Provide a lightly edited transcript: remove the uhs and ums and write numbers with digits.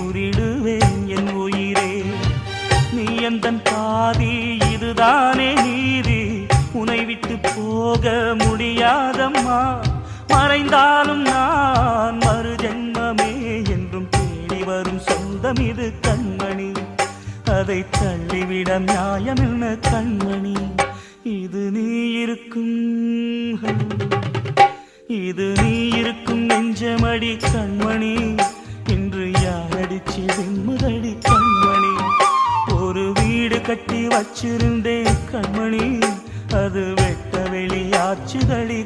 கூறிடுவேன் என் உயிரே. நீ எந்தன் பாதி, இதுதானே நீதி. உன்னை விட்டு போக முடியாதம்மா. மறைந்தாலும் நான் மறு ஜென்மமே என்றும் தேடி வரும் சொந்தம் இது கண்மணி. அதை தள்ளிவிட நியாயம் என்ன கண்மணி. இது நீ இருக்கும், இது நீ இருக்கும் நெஞ்சமடி கண்மணி. இன்று யாரடிச்சு வெண்முதடி கண்மணி. ஒரு வீடு கட்டி வச்சிருந்தேன் கண்மணி, அது வெட்ட வெளியாச்சுதடி